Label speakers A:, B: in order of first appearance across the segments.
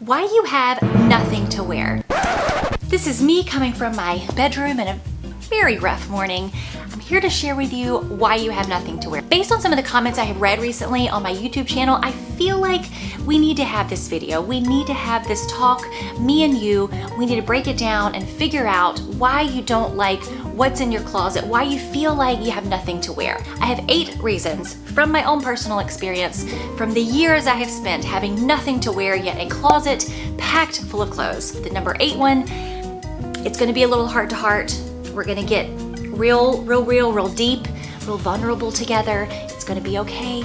A: Why you have nothing to wear. This is me coming from my bedroom in a very rough morning. I'm here to share with you why you have nothing to wear. Based on some of the comments I have read recently on my YouTube channel, I feel like we need to have this video. We need to have this talk, me and you. We need to break it down and figure out why you don't like what's in your closet, why you feel like you have nothing to wear. I have 8 reasons from my own personal experience, from the years I have spent having nothing to wear yet a closet packed full of clothes. The number 8 one, it's gonna be a little heart to heart. We're gonna get real deep, real vulnerable together. It's gonna be okay,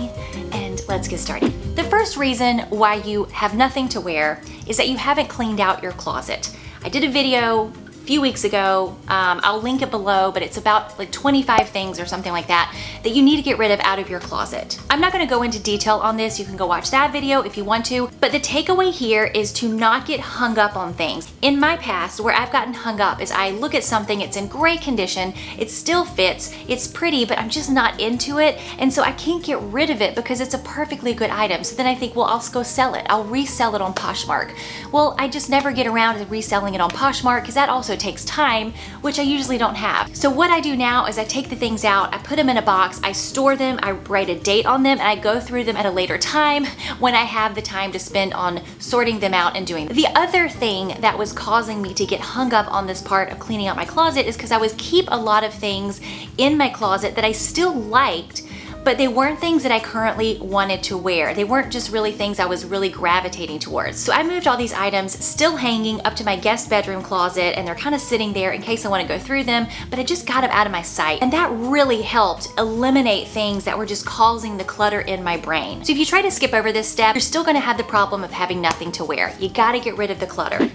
A: and let's get started. The first reason why you have nothing to wear is that you haven't cleaned out your closet. I did a video a few weeks ago, I'll link it below, but it's about like 25 things or something like that that you need to get rid of out of your closet. I'm not gonna go into detail on this. You can go watch that video if you want to, but the takeaway here is to not get hung up on things. In my past, where I've gotten hung up is I look at something, it's in great condition, it still fits, it's pretty, but I'm just not into it, and so I can't get rid of it because it's a perfectly good item. So then I think, well, I'll go sell it. I'll resell it on Poshmark. Well, I just never get around to reselling it on Poshmark because that also takes time, which I usually don't have. So what I do now is I take the things out, I put them in a box, I store them, I write a date on them, and I go through them at a later time when I have the time to spend on sorting them out and doing them. The other thing that was causing me to get hung up on this part of cleaning out my closet is because I would keep a lot of things in my closet that I still liked, but they weren't things that I currently wanted to wear. They weren't just really things I was really gravitating towards. So I moved all these items still hanging up to my guest bedroom closet, and they're kind of sitting there in case I want to go through them, but I just got them out of my sight. And that really helped eliminate things that were just causing the clutter in my brain. So if you try to skip over this step, you're still gonna have the problem of having nothing to wear. You gotta get rid of the clutter.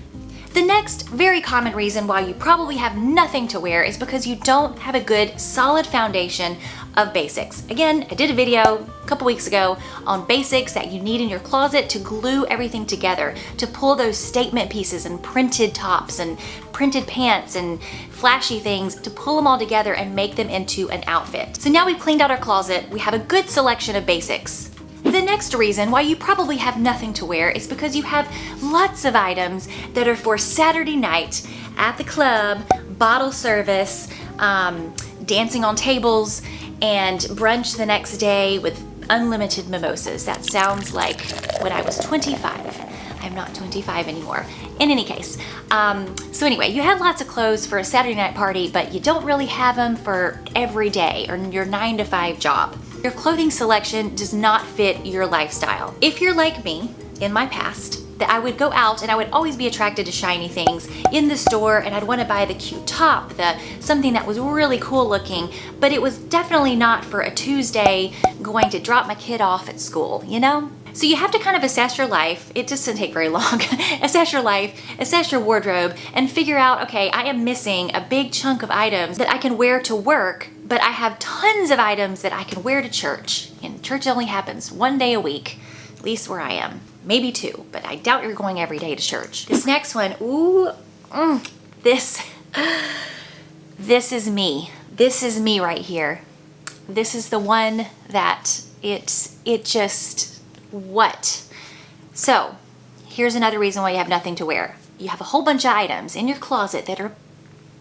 A: The next very common reason why you probably have nothing to wear is because you don't have a good solid foundation of basics. Again, I did a video a couple weeks ago on basics that you need in your closet to glue everything together, to pull those statement pieces and printed tops and printed pants and flashy things, to pull them all together and make them into an outfit. So now we've cleaned out our closet, we have a good selection of basics. The next reason why you probably have nothing to wear is because you have lots of items that are for Saturday night at the club, bottle service, dancing on tables, and brunch the next day with unlimited mimosas. That sounds like when I was 25. I'm not 25 anymore. In any case, so anyway, you have lots of clothes for a Saturday night party, but you don't really have them for every day or your 9-to-5 job. Your clothing selection does not fit your lifestyle. If you're like me, in my past, that I would go out and I would always be attracted to shiny things in the store, and I'd want to buy the cute top, something that was really cool looking, but it was definitely not for a Tuesday going to drop my kid off at school, you know? So you have to kind of assess your life. It just doesn't take very long. Assess your life, assess your wardrobe, and figure out, okay, I am missing a big chunk of items that I can wear to work, but I have tons of items that I can wear to church. And church only happens one day a week, at least where I am. Maybe 2, but I doubt you're going every day to church. This next one, this is me. This is me right here. This is the one that it just, what? So here's another reason why you have nothing to wear. You have a whole bunch of items in your closet that are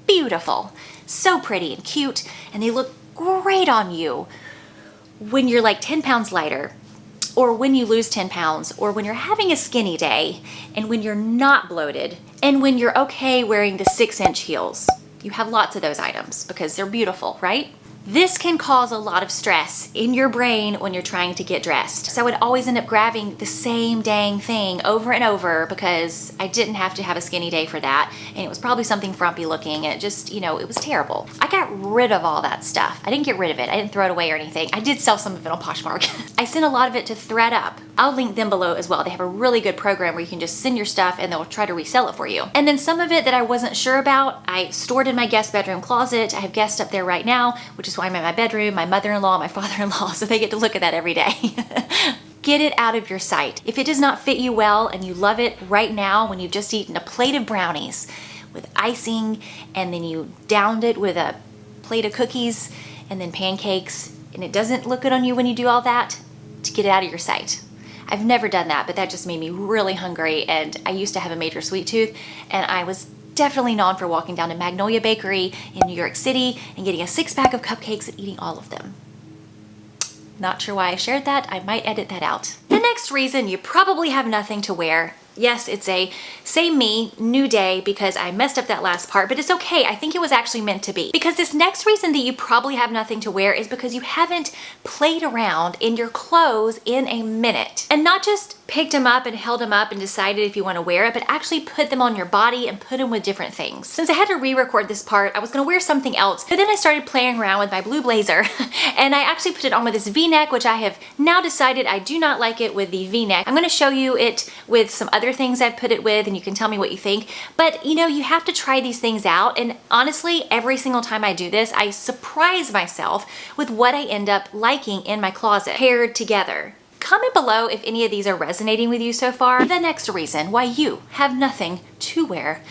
A: beautiful, so pretty and cute, and they look great on you when you're like 10 pounds lighter, or when you lose 10 pounds, or when you're having a skinny day, and when you're not bloated, and when you're okay wearing the 6-inch heels. You have lots of those items because they're beautiful, right? This can cause a lot of stress in your brain when you're trying to get dressed. So I would always end up grabbing the same dang thing over and over because I didn't have to have a skinny day for that. And it was probably something frumpy looking, and it just, you know, it was terrible. I got rid of all that stuff. I didn't get rid of it. I didn't throw it away or anything. I did sell some of it on Poshmark. I sent a lot of it to ThredUp. I'll link them below as well. They have a really good program where you can just send your stuff and they'll try to resell it for you. And then some of it that I wasn't sure about, I stored in my guest bedroom closet. I have guests up there right now, which is why I'm in my bedroom, my mother-in-law, my father-in-law, so they get to look at that every day. Get it out of your sight. If it does not fit you well and you love it right now when you've just eaten a plate of brownies with icing, and then you downed it with a plate of cookies and then pancakes, and it doesn't look good on you when you do all that, to get it out of your sight. I've never done that, but that just made me really hungry, and I used to have a major sweet tooth, and I was definitely known for walking down to Magnolia Bakery in New York City and getting a 6-pack of cupcakes and eating all of them. Not sure why I shared that. I might edit that out. The next reason you probably have nothing to wear. Yes, it's a same me, new day, because I messed up that last part, but it's okay. I think it was actually meant to be. Because this next reason that you probably have nothing to wear is because you haven't played around in your clothes in a minute. And not just picked them up and held them up and decided if you want to wear it, but actually put them on your body and put them with different things. Since I had to re-record this part, I was gonna wear something else, but then I started playing around with my blue blazer and I actually put it on with this V-neck, which I have now decided I do not like it with the V-neck. I'm gonna show you it with some other things I've put it with, and you can tell me what you think. But you know, you have to try these things out, and honestly, every single time I do this, I surprise myself with what I end up liking in my closet paired together. Comment below if any of these are resonating with you so far. The next reason why you have nothing to wear,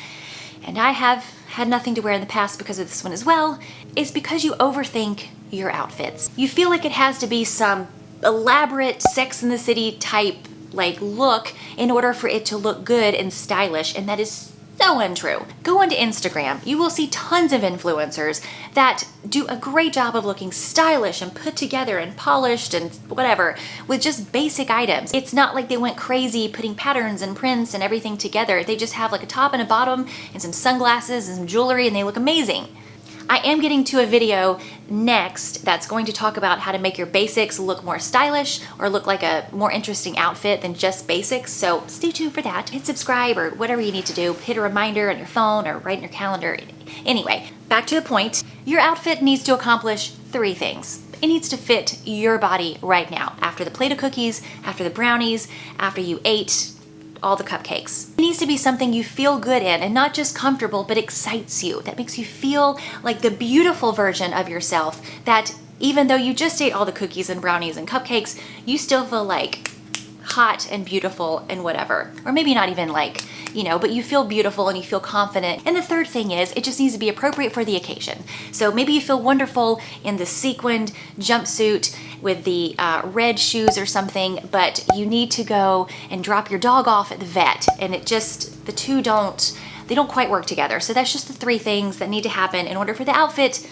A: and I have had nothing to wear in the past because of this one as well, is because you overthink your outfits. You feel like it has to be some elaborate Sex and the City type like look in order for it to look good and stylish, and that is so untrue. Go onto Instagram. You will see tons of influencers that do a great job of looking stylish and put together and polished and whatever with just basic items. It's not like they went crazy putting patterns and prints and everything together. They just have like a top and a bottom and some sunglasses and some jewelry, and they look amazing. I am getting to a video next that's going to talk about how to make your basics look more stylish or look like a more interesting outfit than just basics, so stay tuned for that. Hit subscribe or whatever you need to do. Hit a reminder on your phone or write in your calendar. Anyway, back to the point. Your outfit needs to accomplish 3 things. It needs to fit your body right now. After the plate of cookies, after the brownies, after you ate all the cupcakes. It needs to be something you feel good in, and not just comfortable, but excites you. That makes you feel like the beautiful version of yourself, that even though you just ate all the cookies and brownies and cupcakes, you still feel like hot and beautiful and whatever. Or maybe not even like, you know, but you feel beautiful and you feel confident. And the third thing is, it just needs to be appropriate for the occasion. So maybe you feel wonderful in the sequined jumpsuit with the red shoes or something, but you need to go and drop your dog off at the vet, and it just, the two don't quite work together. So that's just the 3 things that need to happen in order for the outfit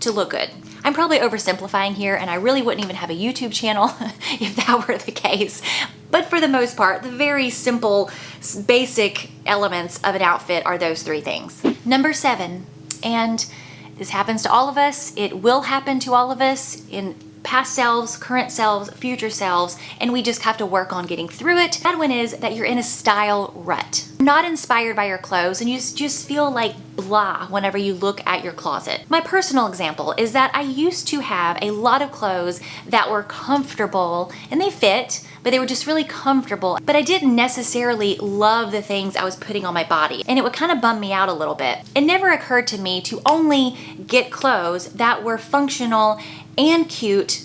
A: to look good. I'm probably oversimplifying here, and I really wouldn't even have a YouTube channel if that were the case. But for the most part, the very simple, basic elements of an outfit are those 3 things. Number 7, and this happens to all of us, it will happen to all of us in past selves, current selves, future selves, and we just have to work on getting through it. That one is that you're in a style rut. You're not inspired by your clothes, and you just feel like blah whenever you look at your closet. My personal example is that I used to have a lot of clothes that were comfortable and they fit, but they were just really comfortable. But I didn't necessarily love the things I was putting on my body, and it would kind of bum me out a little bit. It never occurred to me to only get clothes that were functional and cute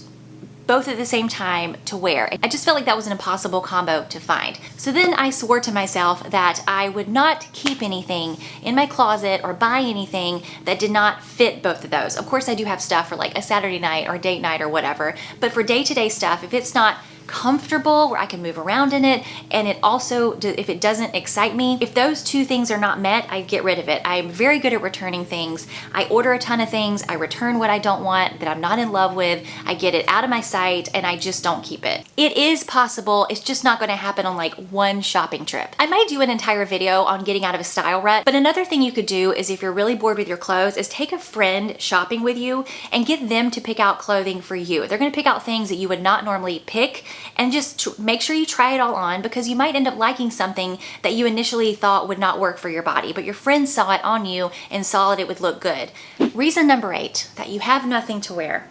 A: both at the same time to wear. I just felt like that was an impossible combo to find. So then I swore to myself that I would not keep anything in my closet or buy anything that did not fit both of those. Of course, I do have stuff for like a Saturday night or date night or whatever, but for day-to-day stuff, if it's not comfortable where I can move around in it, and it also, if it doesn't excite me, if those 2 things are not met, I get rid of it. I'm very good at returning things. I order a ton of things, I return what I don't want, that I'm not in love with, I get it out of my sight, and I just don't keep it. It is possible, it's just not gonna happen on like one shopping trip. I might do an entire video on getting out of a style rut, but another thing you could do is, if you're really bored with your clothes, is take a friend shopping with you and get them to pick out clothing for you. They're gonna pick out things that you would not normally pick, and just make sure you try it all on, because you might end up liking something that you initially thought would not work for your body, but your friend saw it on you and saw that it would look good. Reason number 8, that you have nothing to wear.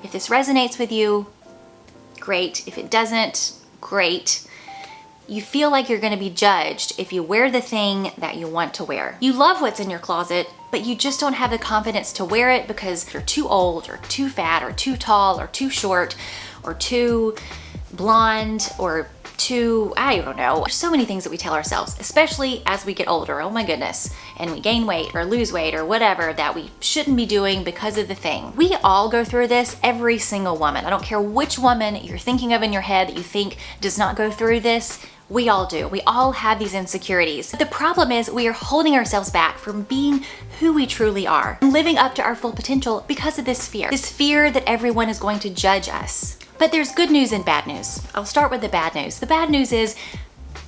A: If this resonates with you, great. If it doesn't, great. You feel like you're gonna be judged if you wear the thing that you want to wear. You love what's in your closet, but you just don't have the confidence to wear it because you're too old or too fat or too tall or too short or too blonde or to, I don't know, there's so many things that we tell ourselves, especially as we get older, oh my goodness, and we gain weight or lose weight or whatever that we shouldn't be doing because of the thing. We all go through this, every single woman. I don't care which woman you're thinking of in your head that you think does not go through this. We all do. We all have these insecurities. But the problem is we are holding ourselves back from being who we truly are and living up to our full potential because of this fear that everyone is going to judge us. But there's good news and bad news. I'll start with the bad news. The bad news is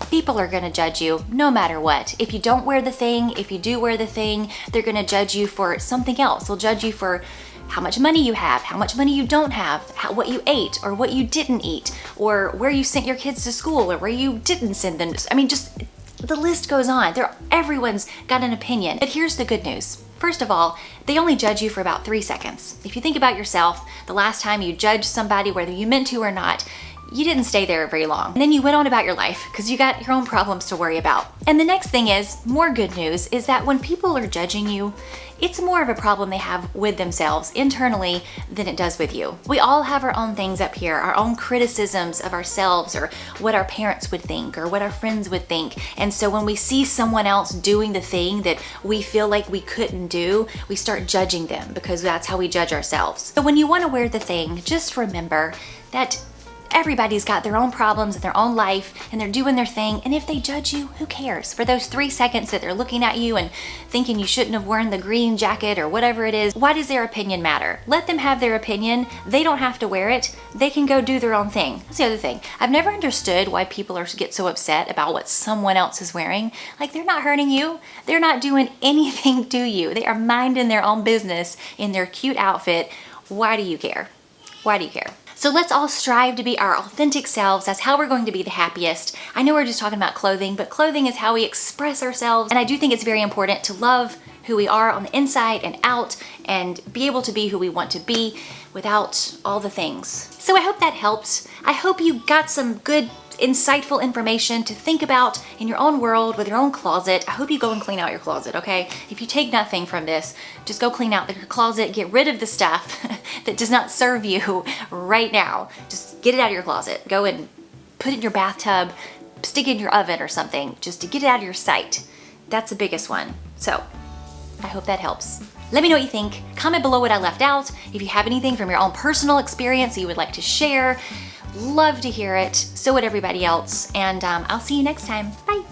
A: people are gonna judge you no matter what. If you don't wear the thing, if you do wear the thing, they're gonna judge you for something else. They'll judge you for how much money you have, how much money you don't have, what you ate or what you didn't eat, or where you sent your kids to school or where you didn't send them. I mean, just the list goes on. Everyone's got an opinion. But here's the good news. First of all, they only judge you for about 3 seconds. If you think about yourself, the last time you judged somebody, whether you meant to or not, you didn't stay there very long. And then you went on about your life because you got your own problems to worry about. And the next thing is, more good news, is that when people are judging you, it's more of a problem they have with themselves internally than it does with you. We all have our own things up here, our own criticisms of ourselves or what our parents would think or what our friends would think. And so when we see someone else doing the thing that we feel like we couldn't do, we start judging them because that's how we judge ourselves. So when you want to wear the thing, just remember that everybody's got their own problems in their own life and they're doing their thing. And if they judge you, who cares? For those 3 seconds that they're looking at you and thinking you shouldn't have worn the green jacket or whatever it is, why does their opinion matter? Let them have their opinion. They don't have to wear it. They can go do their own thing. That's the other thing. I've never understood why people get so upset about what someone else is wearing. Like, they're not hurting you. They're not doing anything to you. They are minding their own business in their cute outfit. Why do you care? Why do you care? So let's all strive to be our authentic selves. That's how we're going to be the happiest. I know we're just talking about clothing, but clothing is how we express ourselves. And I do think it's very important to love who we are on the inside and out and be able to be who we want to be without all the things. So I hope that helped. I hope you got some good, insightful information to think about in your own world with your own closet. I hope you go and clean out your closet, okay? If you take nothing from this, just go clean out your closet, get rid of the stuff that does not serve you right now. Just get it out of your closet. Go and put it in your bathtub, stick it in your oven or something, just to get it out of your sight. That's the biggest one. So I hope that helps. Let me know what you think. Comment below what I left out. If you have anything from your own personal experience you would like to share, love to hear it. So would everybody else. And I'll see you next time. Bye.